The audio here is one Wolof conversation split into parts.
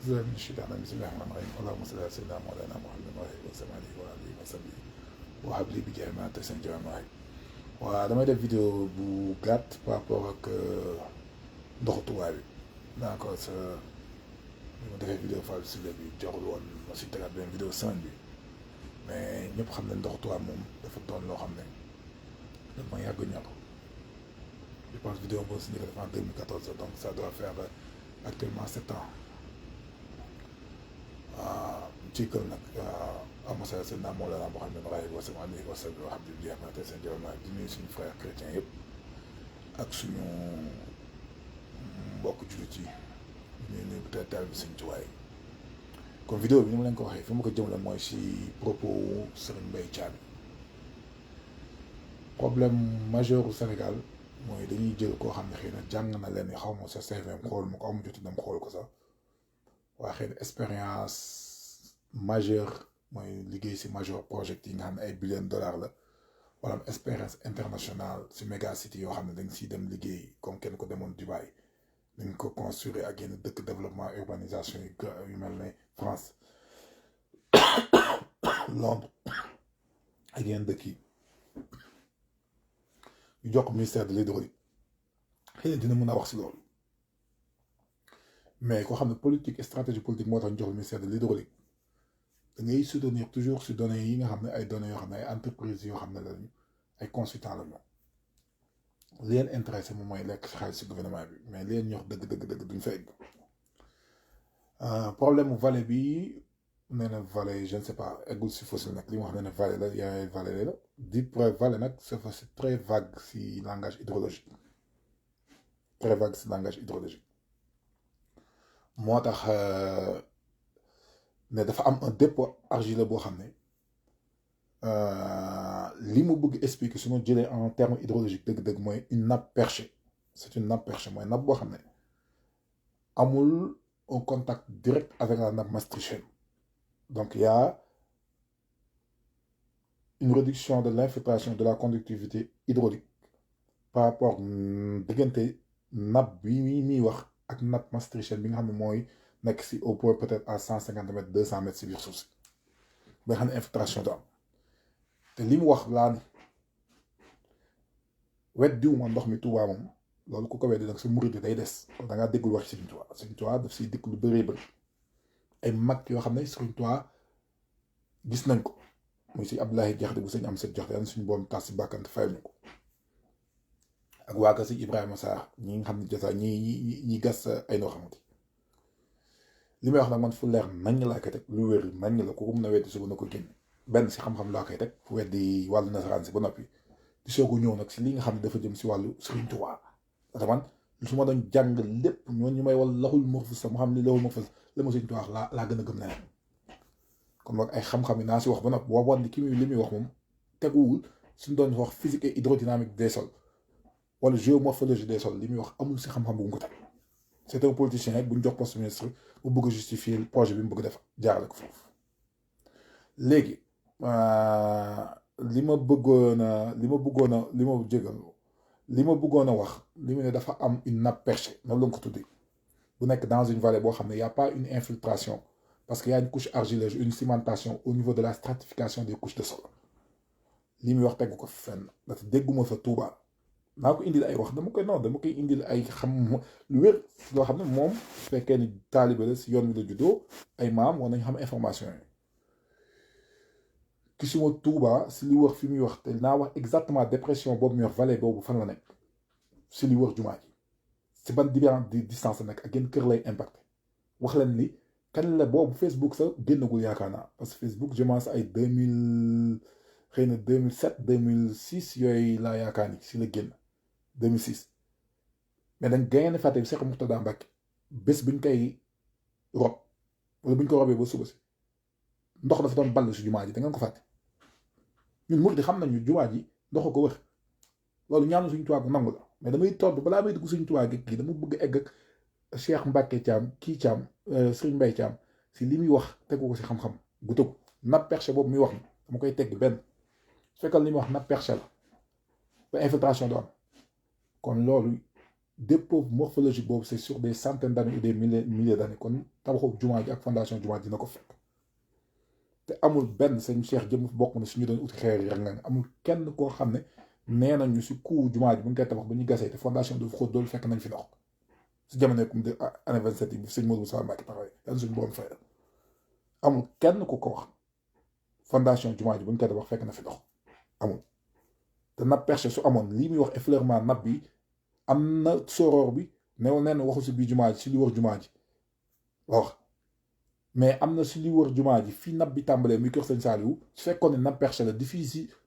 بالله من الشيطان الرجيم بسم الله الرحمن الرحيم اللهم صل على سيدنا مولانا محمد وسلم عليه وآله وصحبه وهب لي بجاه ما تسن جامعي damay def vidéo bu gàtt par rapport ak ndoxu Touba bi d'accord sa bi ma defee vidéo Fallou Sylla bi joxul woon ma si tegaat benn vidéo semaine bi mais ñëpp xam ne ndoxu Touba moom dafa doon loo xam ne dafa ma yàgg ñor je pense vidéo boobu si njëkk def en 2014 donc ça doit faire actuellement 7 ans ci kër nag amasal seen naa moo la boo xam ne raay wasama ni wasa bi wax di jeex na te seen jamono di nuyu suñu frère chrétien yëpp ak suñu mbokk jullit yi ñu nuyu bu teel bi suñ tuwaay kon vidéo bi ni ma leen ko waxee fi ma ko jëmale mooy si propos Serigne Mbaye Thiam problème majeur au Sénégal mooy dañuy jël koo xam ne xëy na jàng na leen xaw ma sa CVM xool ma ko amu joti dem xool ko sax waa xëy na expérience majeure mooy liggéey si major project yi nga xam ne ay billion dollars la wala am expérience internationale si méga city yoo xam ne dañ siy dem liggéey comme kenn ko demoon Dubaï dañ ko construire ak yenn dëkk développement urbanisation yu mel ne France Londres ak yenn dëkk yi ñu jox ko ministère de l'hydraulique xëy na dina mën a wax si loolu mais koo xam ne politique et stratégie politique moo tax ñu jox le ministère de l'hydraulique da ngay soutenir toujours si données yi nga xam ne ay données yoo xam ne ay entreprises yoo xam ne lañu ay consultants la ñu li leen intéressé moom mooy lekk si xaalis si gouvernement bi mais li leen ñor dëgg duñ fa egg problème mu vallée bi nee na vallée je ne sais pas eggul si fossile nag li mu wax nee na vallée la yaay vallée la di vallée nag c'est très vague si langage hydrologique très vague si langage hydrologique moo tax ne dafa am un dépôt argileux boo xam ne li mu bëgg expliquer su ñu jëlee en terme hydrologique dëgg-dëgg mooy une nappe perchée c'est une nappe perchée mooy nappe boo xam ne amul un contact direct avec la nappe maastrichtienne donc il y a une réduction de l'infiltration de la conductivité hydraulique par rapport diggante nappe bi muy wax ak nappe maastrichtienne bi nga xam ne mooy nekk si au point peut-être à 150 mètres 200 mètres si biir suuf si ba nga xam ne infiltration du am te li mu wax laa ni wet diw ma ndox mi Tuubaa moom loolu ku ko weddi nag sa murid day des da ngaa déggul wax Sëriñ Tuubaa Sëriñ Tuubaa daf siy dikk lu bëree bëri ay mag yoo xam ne Sëriñ Tuubaa gis nañ ko muy si Abdoulaye Jaxate bu sëñ am set joxte yàlla suñu boom tas si bàkkante fayal ñu ko ak waa ka si Ibrahima Sarr ñi nga xam ne josa ñi gas ay noo xamante li may wax nag man fu leer nañ laa koy teg lu wér nañ la ku ko mën a weddi suba na ko génn benn si xam-xam laa koy teg fu weddi wàllu nasaraan si ba noppi di soog a ñëw nag si li nga xam ne dafa jëm si wàllu Sëriñ Tuubaa parce que man su ma doon jàng lépp ñoon ñu may wal laxul mahfuus sax mu xam ne laxul mahfuus la ma Sëriñ Tuubaa wax laa gën a gëm neneen kon nag ay xam-xam yi naa si wax ba noppi boo wan ni ki muy li muy wax moom teguwul suñ doon wax physique et hydrodynamique des sols wala géomorphologie des sols li muy wax amul si xam-xam bu mu ko teg c'est un politicien rek bu ñu jox poste ministre bu bëgg a justifier projet bi mu bëgg def jaarale ko foofu léegi li ma bëggoon a wax li mu ne dafa am une nappe perchée noonu la ko tuddee bu nekk dans une vallée boo xam ne y a pas une infiltration parce qu'il y a une couche argileuse une cimentation au niveau de la stratification des couches de sol li muy wax tegu ko fenn ndax dégguma fa Touba naa ko indil ay wax dama koy indil ay xam lu wér loo xam ne moom su fekkee ni taalibe la si yoon wi la juddoo ay maam war nañ xam information yi gisuma Touba si li wër fi muy wax te naa wax exactement dépression boobu muy wax vallée boobu fan la nekk si li wër jumaa ji si ban distance la nekk ak yenn kër lay impacté wax leen ni kan la boobu Facebook sax génnagul yaakaar naa parce que Facebook je pense ay 2000 xëy na 2007 2006 yooyu laa yaakaar ni si la génn 2006 mais dañ gën fàtte Cheikh Mourtada Mbacké bés buñ koy rob wala buñ ko robee ba suba si ndox dafa doon ball si jumaa ji da ngeen ko fàtte ñun murid xam nañu jumaa ji ndox ko wër loolu ñaanu Sëriñ Tuubaa bu nangu la mais damay tontu balaa may dugg Sëriñ Tuubaa gi dama bëgg egg ak Cheikh Mbacké Thiam kii Thiam Serigne Mbaye Thiam si li muy wax tegu ko si xam-xam gu tëgg nappe perchée boobu muy wax ni dama koy tegg benn su fekkal li muy wax nappe perchée la ba infiltration do am kon loolu dépôt morphologique boobu c'est sur des centaines d'années ou des milliers d'années kon tabaxu jumaa ji ak fondation jumaa ji dina ko fekk te amul benn seen Cheikh jëm bokk na suñu doon uti xeer yi rek nga amul kenn koo xam ne nee nañu si kuu jumaa ji bu ñu koy tabax ba ñu gasee te fondation du xóot doolu fekk nañ fi ndox si jamono comme de année 27 yi sëñ Modou Moussa Mbacké taxawee yàlla suñu borom fayal amul kenn ku ko wax fondation jumaa ji bu ñu koy tabax fekk na fi ndox amul te nappe perché su amoon lii muy wax effleurement nappe bi am na soroor bi newul nen waxu si biir jumaa ji si li wër jumaa ji la wax mais am na si li wër jumaa ji fii nappe bi tàmbalee muy kër sëñ Saliou su fekkoon ne nappe perché la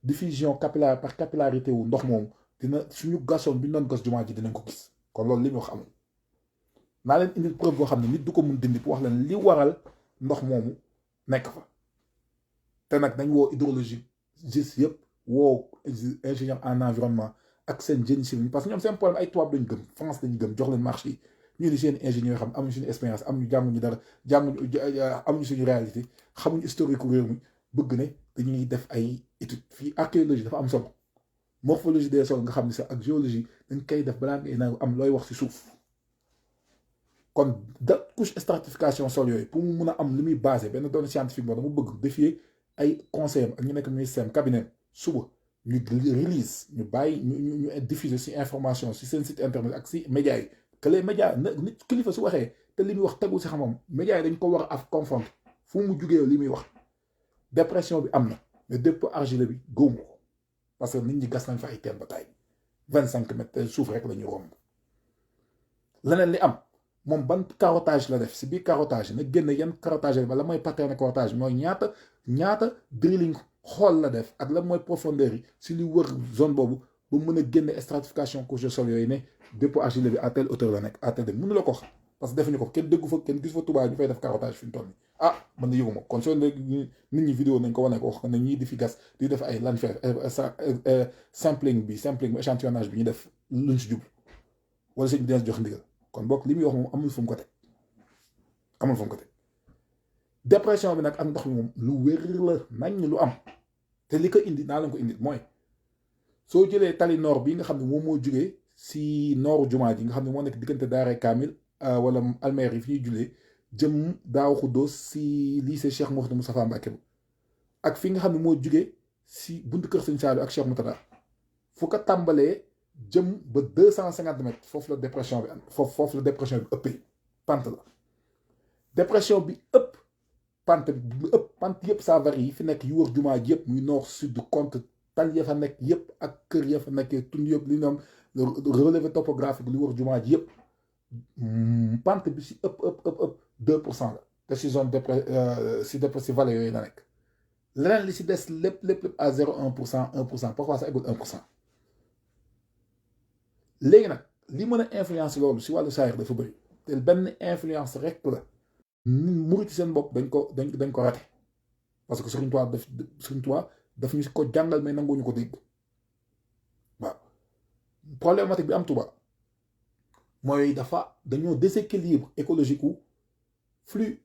diffusion capillaire par capillarité wu ndox moomu dina suñu gasoon bi ñu doon gas jumaa ji dinañ ko gis kon loolu li muy wax amul naa leen indil preuve boo xam ne nit du ko mun dindi pour wax leen li waral ndox moomu nekk fa te nag dañ woo hydrologie gis yëpp woo ingénieur en environnement ak seen génie civil parce que ñoom seen problème ay tubaab lañu gëm France lañu gëm jox leen marché yi ñu ni seen ingénieur xam amuñu suñu expérience amuñu jànguñu dara amuñu suñu réalité xamuñu historique réew mi bëgg ne dañuy def ay étude fii archéologie dafa am solo morphologie des sols nga xam ne sax ak géologie dañ koy def balaa ngay naan am looy wax ci suuf kon da couche stratification sol yooyu pour mu mun a am li muy basé benn données scientifique boo dama bëgg défier ay conseils ak ñu nekk ministère cabinet suba ñu release ñu bàyyi ñu diffuser ci information ci seen site internet ak ci médias yi que les médias nit kilifa su waxee te li muy wax tegul ci xam-xam médias yi dañ ko war a confronter fu mu jugee li muy wax dépression bi am na mais dépôt argileux bi góomu ko parce que nit ñi gas nañ fa ay teen ba taay 25 mètres te suuf rek la ñu romb leneen li am moom ban carottage la def si biir carottage na génn yan carottage la la mooy pattern carottage mooy ñaata drilling xool la def ak la mooy profondeur yi si li wër zone boobu ba mën a génne stratification couche de sol yooyu ne dépôt argileux bi à telle hauteur la nekk à telle mënu la ko wax parce que defuñu ko kenn déggu fa kenn gis fa tubaab ñu fay def carottage fi mu toll nii ah man na yëgu ma kon soo léegi nit ñi vidéo nañ ko wane ko wax ne ñii di fi gas di def ay lan faire sampling bi échantillonnage bi ñu def luñ si jublu wala sëñ bi dina jox ndigal kon bokk li muy wax moom amul fu mu ko teg amul fu mu ko teg dépression bi nag ak ndox mi moom lu wér la nañ lu am te li ko indi naa leen ko indi mooy soo jëlee tali nord bi nga xam ne moom moo jugee si nooru jumaa ji nga xam ne moo nekk diggante Daara Kamil wala almeer yi fi ñuy jullee jëm Daaru Xuddoos si lycée Cheikh Mouhamadou Moustapha Mbacké ak fi nga xam ne moo jugee si buntu kër Sëñ Saliou ak Cheikh Moutada fu ko tàmbalee jëm ba 250 mètres foofu la dépression bi am foofu la dépression bi ëppee pente la dépression bi ëpp pente yëpp ça varie yi fi nekk yu wër jumaa ji yëpp muy nord sud compte tal ya fa nekk yëpp ak kër ya fa nekkee tund yëpp li ñoom relevé topographique li wër jumaa ji yëpp pente bi si ëpp 2% la te si zone si vallée yooyu la nekk leneen li si des lépp à 0,1% parfois ça égale 1%. léegi nag li mën a influence loolu si wàllu saayir dafa bëri te benn influence rek la murit ci seen bopp dañ ko raté parce que Sëriñ Tuubaa daf ñu ko jàngal mais nanguñu ko dégg waaw problématique bi am Tuubaa mooy dañoo déséquilibre écologique wu flux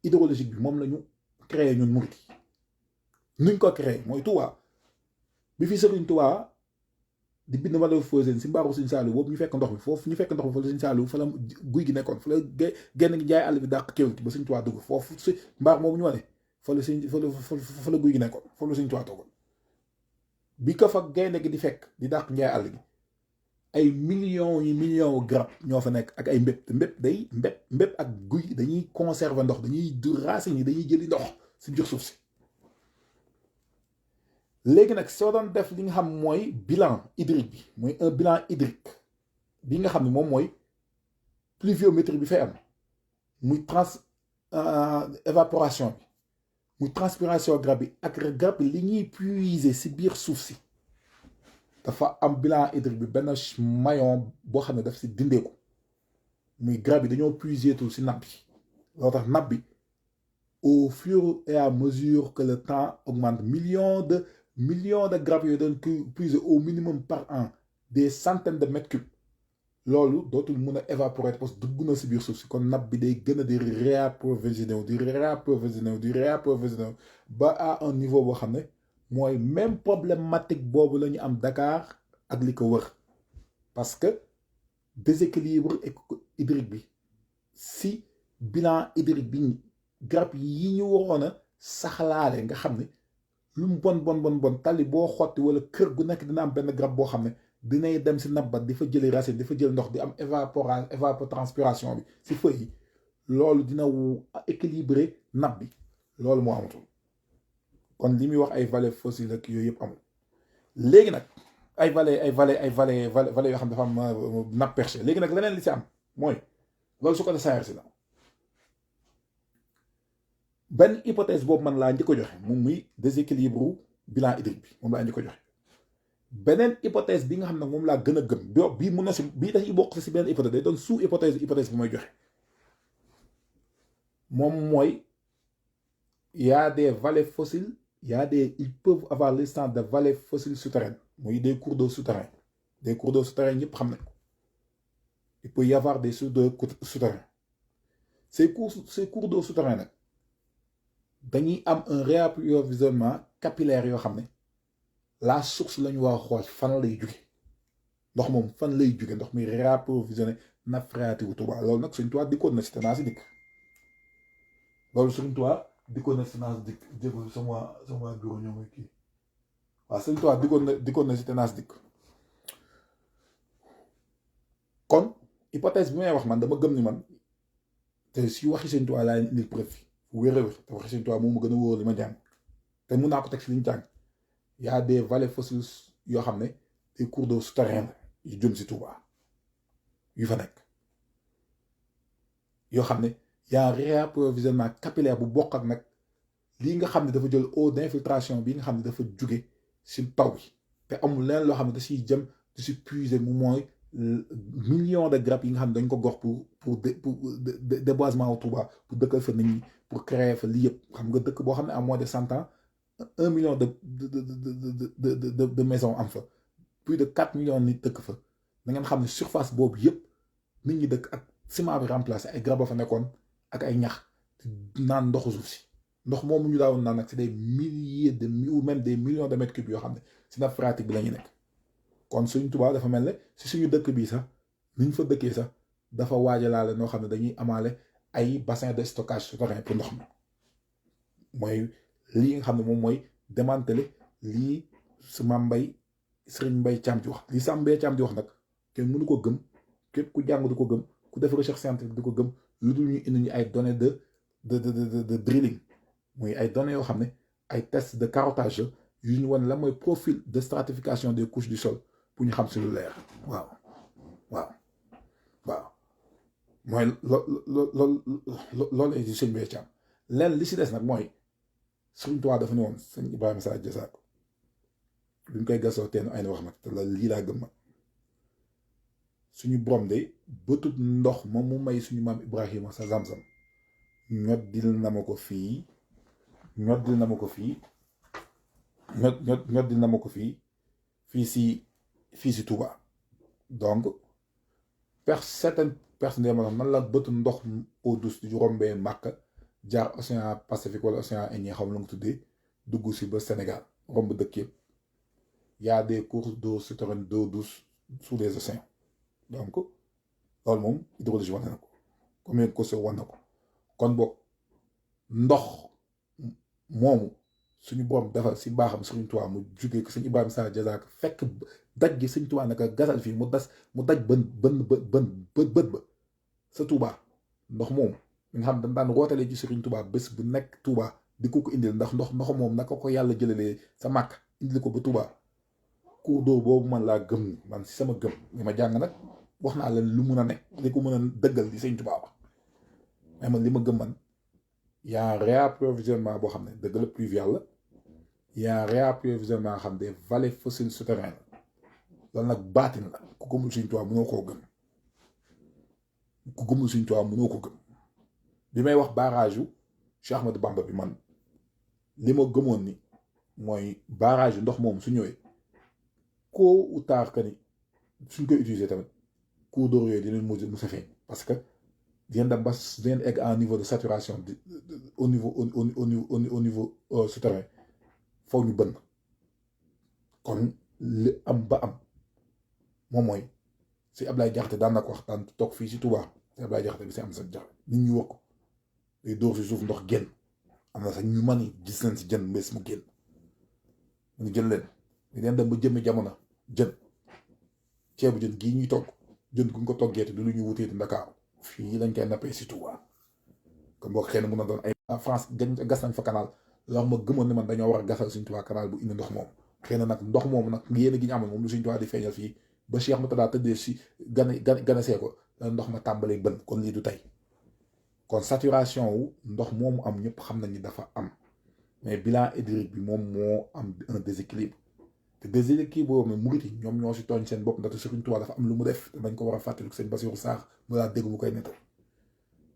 hydrologique bi moom la ñu créé ñun murit yi nuñ ko créé mooy Tuubaa bi fi Sëriñ Tuubaa di bind wala Fosène si mbaaru Sëñ Saliou boobu ñu fekk ndox mi foofu ñu fekk ndox mi fa la Sëñ Saliou fa la guy gi nekkoon fa la genn gi jaay àll bi dàq kéwél gi ba Sëñ Tuubaa dugg foofu si mbaar moomu ñu wane fa la guy gi nekkoon foofu la Sëñ Tuubaa toogoon bi ko fa gaynde gi di fekk di dàq njaay àll gi ay millions garab ñoo fa nekk ak ay mbépp te mbépp ak guy dañuy conserver ndox dañuy racines yi dañuy jëli ndox si biir suuf si léegi nag soo doon def li nga xam mooy bilan hydrique bi mooy un bilan hydrique bi nga xam ne moom mooy pluviométrie bi fay am muy évaporation bi muy transpiration garab bi ak garab bi li ñuy puiser si biir suuf si dafa am bilan hydrique bi benn maillon boo xam ne daf si dindeeku muy garab bi dañoo puiser tout si nappe bi loo tax nappe bi au fur et à mesure que le temps augmente millions de grappes yooyu doon puiser au minimum par an des centaines de mètres cubes loolu dootul mun a évaporer parce que dugg na si biir suuf si kon nappe bi day gën a di réapprovisionner wu ba à un niveau boo xam ne mooy même problématique boobu la ñu am Dakar ak li ko wër parce que déséquilibre hydrique bi si bilan hydrique bi garab yi ñu waroon a saxalaale nga xam ne lu mu bon tali boo xotti wala kër gu nekk dina am benn garab boo xam ne dinay dem si nabat di fa jëli racine di fa jël ndox di am évapotranspiration bi si feuilles yi loolu dina équilibrer nappe bi loolu moo amatul kon li muy wax ay vallées fossiles ak yooyu yëpp amul léegi nag ay vallées yoo xam ne dafa am nappe perchée léegi nag leneen li si am mooy loolu su ko defee si la benn hypothèse boobu man laa njëkk a joxe moom muy déséquilibre bilan hydrique bi moom laa njëkk a joxe beneen hypothèse bi nga xam ne moom laa gën a gëm bii mun na si bii dañuy bokk si benn hypothèse day doon sous hypothèse bi mooy joxe moom mooy y a des vallées fossiles ils peuvent avoir l'existence de vallées fossiles souterraines muy des cours d'eau souterrains ñëpp xam nañ ko il peut y avoir des sources d'eau souterrains ces cours d'eau souterrains nag dañuy am un réapprovisionnement capillaire yoo xam ne la source la ñu war a xool fan lay jóge ndox moom fan lay jóge ndox mi réapprovisionné nappe phréatique Touba loolu nag Sëriñ Tuubaa dikkoon na si te naa si dikk loolu Sëriñ Tuubaa dikkoon na si naa si dikk jéego sama bureau ñoo mooy kii waaw Sëriñ Tuubaa dikkoon na si te naa si dikk kon hypothèse bi may wax man dama gëm ni man te si waxi Sëriñ Tuubaa laa indil preuve fu wér a wér te waxi Sëriñ Tuubaa moom mu gën a wóor li ma jàng te mun naa ko teg si li ñu jàng y a des vallées fossiles yoo xam ne des cours d'eau souterrains yu jëm si Touba yu fa nekk yoo xam ne y a un réapprovisionnement capillaire bu bokk ak nag lii nga xam ne dafa jël eau d'infiltration bi nga xam ne dafa jóge si taw bi te amul leneen loo xam ne da siy jëm di si puiser mu mooy millions de grappes yi nga xam ne dañ ko gox pour déboisement au Touba pour dëkkal fa nit ñi pour créer fa lii yëpp xam nga dëkk boo xam ne à moins de 100 ans 1 million de maisons am fa plus de 4 millions nit dëkk fa da ngeen xam ne surface boobu yëpp nit ñi dëkk ak ciment bi remplacé ay garab fa nekkoon ak ay ñax naan ndoxu suuf si ndox moomu ñu daawoon naan nag c'est des milliers ou même des millions de mètres cubes yoo xam ne si nappe phréatique bi la ñu nekk kon Sëriñ Tuubaa dafa mel ne si suñu dëkk bii sax ni ñu fa dëkkee sax dafa waajalaale noo xam ne dañuy amaale ay bassin de stockage souterrain pour ndox mi mooy lii nga xam ne moom mooy démanteler lii su Maam Mbay Sëriñ Mbay Caam di wax lii Sëriñ Mbay Caam di wax nag kenn mënu ko gëm képp ku jàng du ko gëm ku def recherche scientifique du ko gëm lu dul ñu indi ñu ay données de drilling muy ay données yoo xam ne ay tests de carottage yu ñu wan la mooy profil de stratification des couches du sol pour ñu xam si lu leer waaw mooy loolu lay di Sëriñ Mbay Caam leen li si des nag mooy Sëriñ Tuubaa dafa ne woon sëñ Ibrahima Sarr Jazaak bi ñu koy gasoo teen ay na wax nag te la lii laa gëm ma suñu borom de bëtut ndox moom mu may suñu maam Ibrahima sa Zamzam ñoddil na ma ko fii si Touba donc certaines personnes ma man la bëtu ndox eau douce di rombee Màkka jaar océan Pacifique wala océan Indien xam la nga tuddee dugg si ba Sénégal romb dëkk yëpp y a des cours d'eau souterraine d'eau douce sous les océans donc loolu moom hydrologie wane na ko combien ko wane na ko kon boog ndox moomu suñu borom defal si baaxam Sëriñ Tuubaa mu jugee ko sëñ Ibrahima Sarr Jazaak fekk daj gi Sëriñ Tuubaa naka gasal fii mu daj bët ba sa Tuubaa ndox moomu nga xam dañ daan rootalee ci Sëriñ Tuubaa bés bu nekk Tuubaa di ko indil ndax ndox moom naka ko yàlla jëlalee sa màkk indil ko ba Tuubaa cours d'eau boobu man laa gëm man si sama gëm li ma jàng nag wax naa leen lu mun a nekk li ko mën a dëggal li Sëriñ Tuubaa wax mais man li ma gëm man y a un réapprovisionnement boo xam ne dëgg la pluvial la y a un réapprovisionnement xam des vallées fossiles souterraines la loolu nag baatin la ku gëmul Sëriñ Tuubaa mënoo koo gëm bi may wax barrage yu Cheikh Ahmadou Bamba bi man li ma gëmoon ni mooy barrage yu ndox moom su ñëwee tôt ou tard que ni suñ koy utiliser tamit cours d'eau yooyu dinañ mujj mu sa feeñ parce que dinañ dem ba dinañ egg à un niveau de saturation au niveau souterrain foofu ñu bënn kon li am ba am moom mooy si Ablaye Jaxate daan na ko wax daan toog fii si Touba si Ablaye Jaxate bi si am sa jaxate nit ñi wax ko day dóor si suuf ndox génn am na sax ñu mani gis nañ si jën mbés mu génn ñu jël leen ñu leen dem ba jëmmi jamono jën ceebu jën gii ñuy togg jën guñ ko toggee te du lu ñu wuteeti Ndakaaru fii lañ koy nappee si Touba kon boo xëy na mun a doon ay France gas nañ fa canal loo xam ma gëmoon ne man dañoo war a gasal suñ Touba canal bu indi ndox moom xëy na nag ndox moomu nag yéen gi ñu amoon moom lu suñ Touba di feeñal fii ba Cheikh Moutada tëddee si ganasee ko la ndox ma tàmbalee bën kon lii du tey kon saturation wu ndox moomu am ñëpp xam nañ ni dafa am mais bilan hydrique bi moom moo am un déséquilibre te déséquilibre boobu nag murit yi ñoom ñoo si tooñ seen bopp ndaxte Serigne Touba dafa am lu mu def te dañ ko war a fàttaliku sëñ Bassirou Sarr mu laa dégg mu koy nettal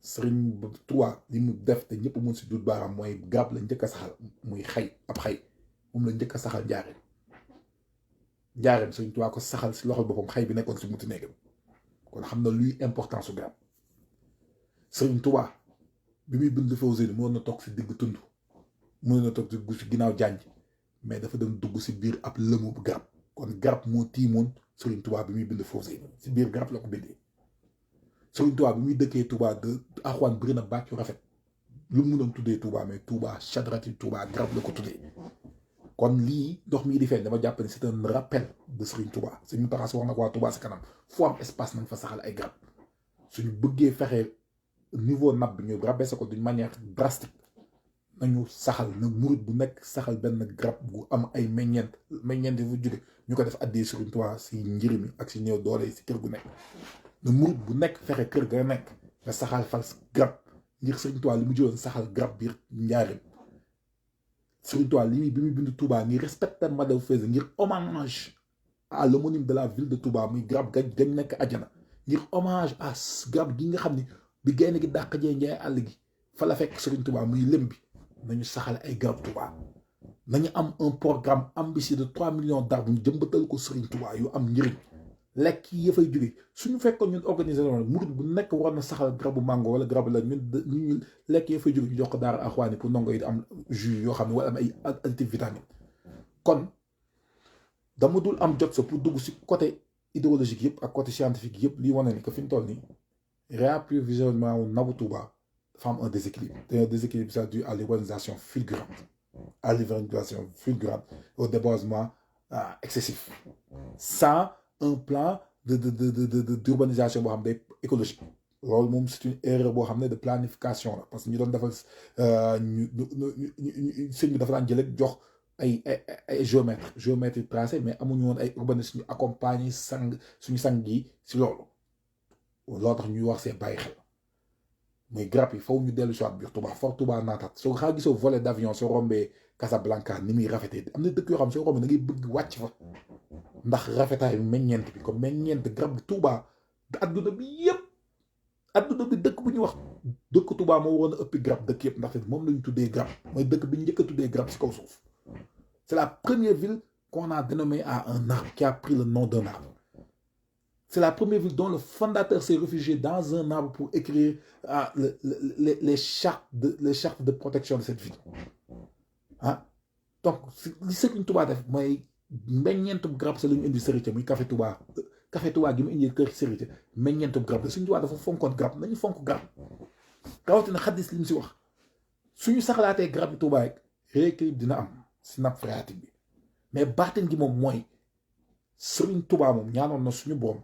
Serigne Touba li mu def te ñëpp mun si dut baaraam mooy garab la njëkk a saxal muy xay ab xay moom la njëkk a saxal njaareem Serigne Touba ko saxal si loxol boppam xay bi nekkoon si muti néegam kon xam na luy importance su garab Serigne Touba bi muy bind Fawzeyni mënoon na toog si digg tund mënoon na toog si ginnaaw jànj mais dafa dem dugg si biir ab lëmu bu garab kon garab moo tiimoon Serigne Touba bi muy bind Fawzeyni si biir garab la ko bindee Serigne Touba bi muy dëkkee Touba de axwaan bëri na bàcc yu rafet lu mu doon tuddee Touba mais Touba chadrati Touba garab la ko tuddee kon lii ndox mii di feeñ dama jàpp ne c'est un rappel de Serigne Touba suñu taxas wax na ko waa Touba si kanam fu am espace nañ fa saxal ay garab suñu bëggee fexe niveau nappe bi ñu rabaisser ko d'une manière drastique nañu saxal na murit bu nekk saxal benn garab bu am ay meññeent yi fu jóge ñu ko def addee Serigne Touba si njëriñ mi ak si néew doole yi si kër gu nekk na murit bu nekk fexe kër ga nekk nga saxal fal garab ngir Serigne Touba li mu jëloon saxal garab biir njaarim Serigne Touba li bi muy bind Touba ngir respecter Madou Fès ngir hommage à l'homonyme de la ville de Touba muy garab gañ nekk àjjana ngir hommage à garab gi nga xam ni bi gaynde gi dàq jee njaay àll gi fa la fekk Serigne Touba muy lëm bi nañu saxal ay garab Touba nañu am un programme ambitieux de 3 millions d'arbres ñu jëmbatal ko Serigne Touba yu am njëriñ lekk yi fay jóge suñu fekkoon ñun organisation murid bu nekk war na saxal garabu mango wala garabu la ñun lekk yi fay jóge ñu jox ko daara axwaani pour ndongo yi di am jus yoo xam ne wala am ay additifs vitamines kon dama dul am jot sa pour dugg si côté idéologique yëpp ak côté scientifique yëpp lii wane ni que fi ñu toll nii réapprovisionnement wu nabu Touba dafa am un déséquilibre te un déséquilibre ça dû à l'urbanisation fulgurante au débordement excessif sans un plan d'urbanisation boo xam ne écologique loolu moom c'est une erreur boo xam ne de planification la parce que ñu doon defal sëñ bi dafa daan jëlee jox ay géomètre yi tracé mais amuñu woon ay urbanistes ñu accompagner suñu sang yi si loolu tax ñuy wax see bàyyi xel muy garab yi faw ñu dellu si waat biir Touba fort Touba naataat soo xaa gisoo volet d'avion soo rombee Casablanca ni muy rafetee am na dëkk yoo xam soo rombee da ngay bëgg wàcc fa ndax rafetaay meññeent bi comme meññeent garab gi Touba adduna bi yëpp adduna bi dëkk bu ñuy wax dëkk Touba moo waroon a ëppi garab dëkk yëpp ndaxte moom lañu tuddee garab mooy dëkk bi njëkk a tuddee garab si kaw suuf c'est la première ville qu'on a dénommée à un arbre qui a pris le nom d'un arbre c'est la première ville dont le fondateur s'est réfugié dans un arbre pour écrire les chartes de protection de cette ville donc li Serigne Touba def mooy meññeentum garab sa la ñu indi Serigne muy café Touba gi mu indi kër Serigne meññeentum garab la Serigne Touba dafa fonkoon garab nañu fonk garab rawatina xaddis li mu si wax suñu saxalaatee garab yi Touba rek rééquilibre dina am si nappe phréatique bi mais baatin gi moom mooy Serigne Touba moom ñaanoon na suñu borom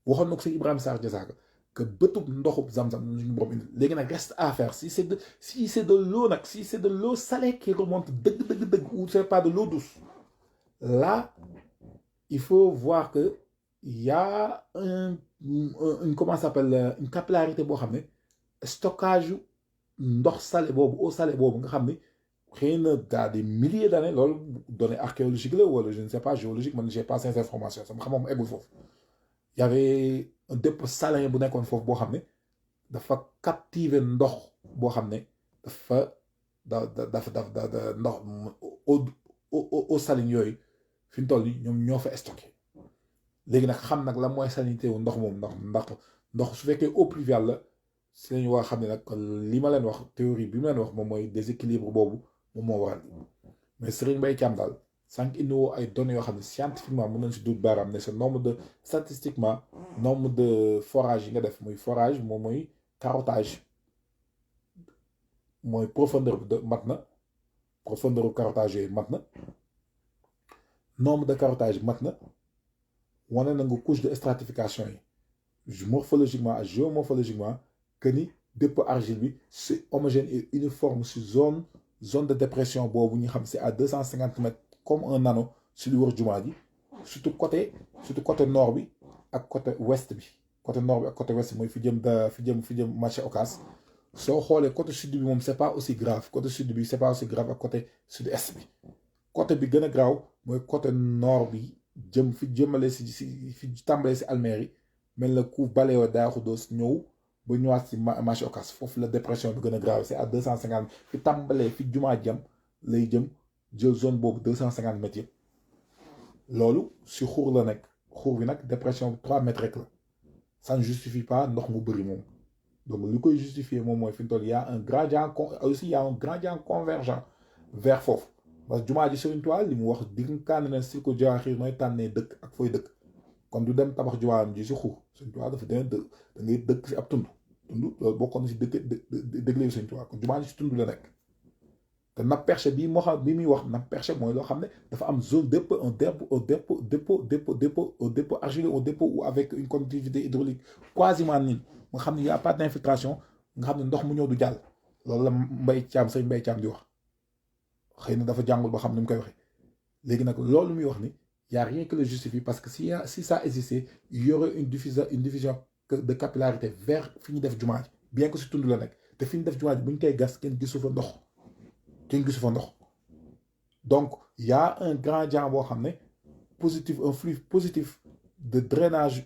waxoon na ko si Ibrahima Sarr Diazaka que bëtub ndoxub Zamzam suñu borom indi léegi nag reste à faire si c'est de l'eau nag si c'est de l'eau salée qui remonte dëgg ou c'est pas de l'eau douce là il faut voir que il y a une comment ça s'appelle une capillarité boo xam ne stockage ndox salé boobu eau salée boobu nga xam ne xëy na dans des milliers d'années loolu données archéologiques la wala je ne sais pas géologique man j'ai pas ces informations sama xam-xam eggul foofu y avait un dépôt salin bu nekkoon foofu boo xam ne dafa captiver ndox boo xam ne dafa ndox eau saline yooyu fi mu toll nii ñoom ñoo fa stocké léegi nag xam nag la mooy sanité wu ndox moom ndox su fekkee eau pluviale la si lañu war a xam ne nag li ma leen wax théorie bi ma leen wax moom mooy déséquilibre boobu moom moo waral mais Serigne Mbaye Thiam daal sànq indi woo ay données yoo xam ne scientifiquement mën nañ si dut baaraam ne sa nombre de statistiquement nombre de forage yi nga def muy forage moom mooy carottage mooy profondeur bi de mat na profondeur bu carottage yooyu mat na nombre de carottage mat na wane na nga couche de stratification yi morphologiquement ak géomorphologiquement que ni dépôt argile bi c'est homogène et uniforme si zone de dépression boobu ñu xam c'est à 250 mètres comme un anneau si lu wër jumaa ji surtout côté nord bi ak côté ouest bi côté nord bi ak côté ouest bi mooy fi jëm marché Ocass soo xoolee côté sud bi moom c'est pas aussi grave côté sud bi c'est pas aussi grave ak côté sud-est bi côté bi gën a graaw mooy côté nord bi fi jëmale fi tàmbalee si Almere mel na ku balayoo Daaru Xudoos ñëw ba ñëwaat si marché Ocass foofu la dépression bi gën a grave c'est à 250 fi tàmbalee fi jumaa jam lay jëm jël zone boobu 250 mètres yëpp loolu si xuur la nekk xuur bi nag dépression bi 3 mètres rek la ça ne justifie pas ndox mu bëri moom donc li koy justifier moom mooy fi mu toll y a un gradient aussi y a un gradient convergent vers foofu parce que jumaa ji Sëriñ Tuubaa li mu wax dinkaan na si ko jaaxir mooy tànnee dëkk ak fooy dëkk kon du dem tabax jumaam ji si xuur Sëriñ Tuubaa dafa da ngay dëkk si ab tund loolu bokkoon na si dëgg Sëriñ Tuubaa kon jumaa ji si tund la nekk te nappe perchée bii moo xam bi muy wax nappe perchée mooy loo xam ne dafa am zone dépôt argileux au dépôt ou avec une conductivité hydraulique quasiment nulle nga xam ne y a pas d'infiltration nga xam ne ndox mu ñëw du jàll loolu la Sëriñ Mbay Caam di wax xëy na dafa jàngul ba xam ni mu koy waxee léegi nag loolu muy wax ni y a rien qui le justifie parce que si ça existait il y aurait une diffusion de capillarité vers fi ñu def jumaa ji bien que si tund la nekk te fi ñu def jumaa ji bu ñu koy gas kenn gisu fa ndox donc il y a un gradient boo xam ne positif un flux positif de drainage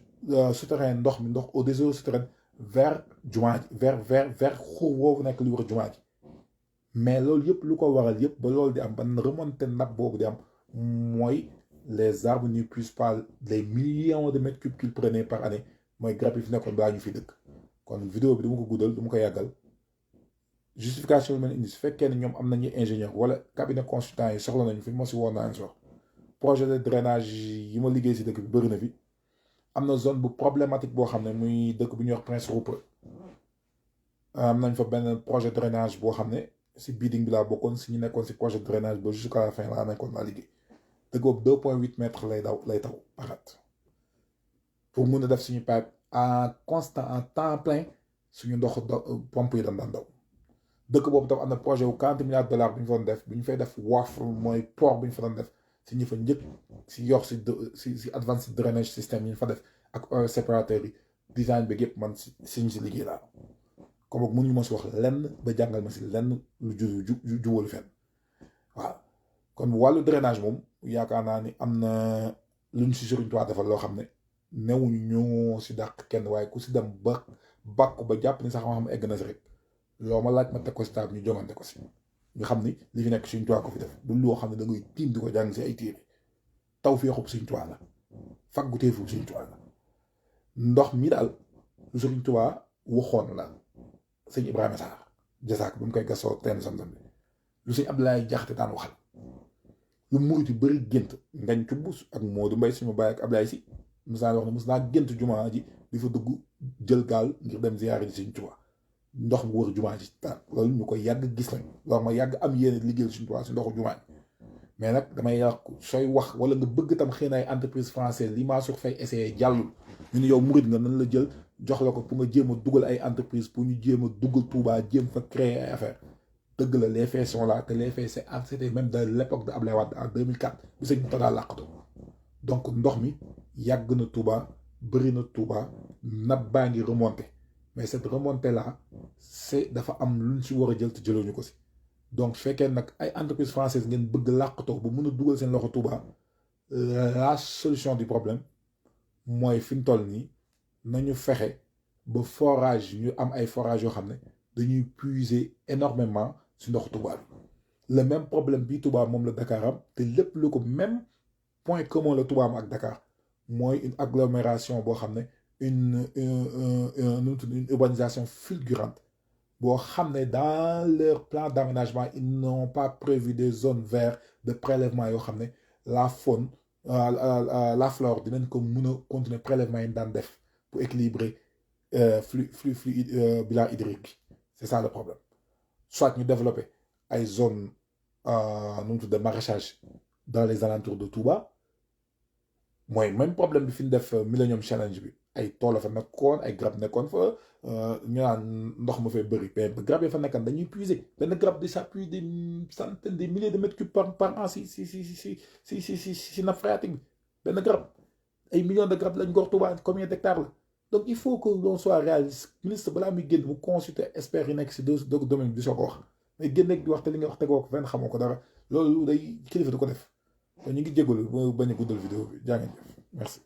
souterrain ndox au désert souterrain vers jumaa ji vers xur boobu nekk li war jumaa ji mais loolu yëpp lu ko waral yëpp ba loolu di am ban remontée nappe boobu di am mooy les arbres n'y puissent pas les millions de mètres cubes qu'ils prenaient par année mooy garab yi fi nekkoon baa ñu fi dëkk kon vidéo bi du ma ko guddal du ma ko yàggal justification bi mel indi su fekkee ne ñoom am nañu ingénieur wala cabinet consultant yi soxla nañu fi ma si woon naa leen sox projet de drainage yi ma liggéey si dëkk bi bëri na fi am na zone bu problématique boo xam ne muy dëkk bu ñuy wax Prince Rupert am nañ fa benn projet de drainage boo xam ne si bidding bi laa bokkoon si ñu nekkoon si projet de drainage ba jusqu'à la fin laa nekkoon laa liggéey dëkk boobu 2,8 mètres lay taw parat pour mun a def suñu pipe en constant en temps plein suñu ndox pompe yi daan daw dëkk boobu tam am na projet wu 40 milliards de dollars bi ñu fa doon def bi ñu fay def WAF mooy port bi ñu fa doon def si ñu fa njëkk si yor si advanced drainage système yi ñu fa def ak séparateur yi design bi yëpp man si ñu si liggéey laa comme boog mënuñu ma si wax lenn ba jàngal ma si lenn lu juwalu fenn waaw kon wàllu drainage moom yaakaar naa ni am na lu ñu si Sëriñ Tuubaa defal loo xam ne newuñu ñoo si dàq kenn waaye ku si dem ba bàkk ba jàpp ni sax xam-xam egg na si rek loo ma laaj ma teg ko si taab ñu jongante ko si ñu xam ni li fi nekk Sëriñ Tuubaa ko fi def du loo xam ne da ngay tiim di ko jàng si ay téere taw fii xub Sëriñ Tuubaa la fagguteefu Sëriñ Tuubaa la ndox mi daal lu Sëriñ Tuubaa waxoon la sëñ Ibrahima Sarr jasaak ba mu koy gasoo teen Zamzam bi lu sëñ Abdoulaye Jaxate daan waxal lu murit yu bëri gént ngañ cubbus ak Modou Mbaye suñu baay ak Abdoulaye Si musaa wax ne mos naa gént jumaa ji di fa dugg jël gaal ngir dem ziyaare ji Sëriñ Tuubaa ndox bu wër jumaa ji daal loolu ñu koy yàgg gis lañ loolu ma yàgg am yéene liggéeyal Sëriñ Tuubaa si ndoxu jumaa ji mais nag damay yàq sooy wax wala nga bëgg tam xëy na ay entreprise française li Mansour Faye essayé jàllul ñu ne yow murit nga nan la jël jox la ko pour nga jéem a dugal ay entreprise pour ñu jéem a dugal Touba jéem fa créer ay affaire dëgg la les faits sont là te les faits c'était même de l'époque de Abdoulaye Wade en 2004 bi sëñ Mountakha làqatu donc ndox mi yàgg na Touba bëri na Touba nappe baa ngi remonté mais cette remontée là c'est dafa am luñ si war a jël te jëlooñu ko si donc su fekkee nag ay entreprise française ngeen bëgg làqatoo ba mun a dugal seen loxo Touba la solution du problème mooy fi mu toll nii nañu fexe ba forage ñu am ay forage yoo xam ne dañuy puiser énormément si ndox Touba bi le même problème bi Touba moom la Dakar am te lépp lu ko même point commun la Touba am ak Dakar mooy une agglomération boo xam ne une urbanisation fulgurante boo xam ne dans leur plan d'aménagement ils n'ont pas prévu des zones vertes de prélèvement yoo xam ne la faune la flore dinañ ko mun a continuer prélèvement yi daan def pour équilibrer flux bilan hydrique bi c'est ça le problème soit ñu développer ay zones nu mu tudd maraîchage dans les alentours de Touba mooy même problème bi fi ñu def Millennium Challenge bi ay tool fa nekkoon ay garab nekkoon fa ñu naan ndox ma fay bëri mais garab yi fa nekkoon dañuy puiser benn garab di s'appuie des centaines des milliers de mètres cubes par an si nappe phréatique bi benn garab ay millions de garab lañ gor Touba combien d'hectares la donc il faut que l'on soit réaliste ministre balaa muy génn mu consulter experts yi nekk si domaine bi soo ko wax mais génn rek di wax te li nga wax tegoo ko fenn xamoo ko dara loolu day kilifa du ko def kon ñu ngi jégalu ba bañ a guddal vidéo bi jaa ngeen jëf merci.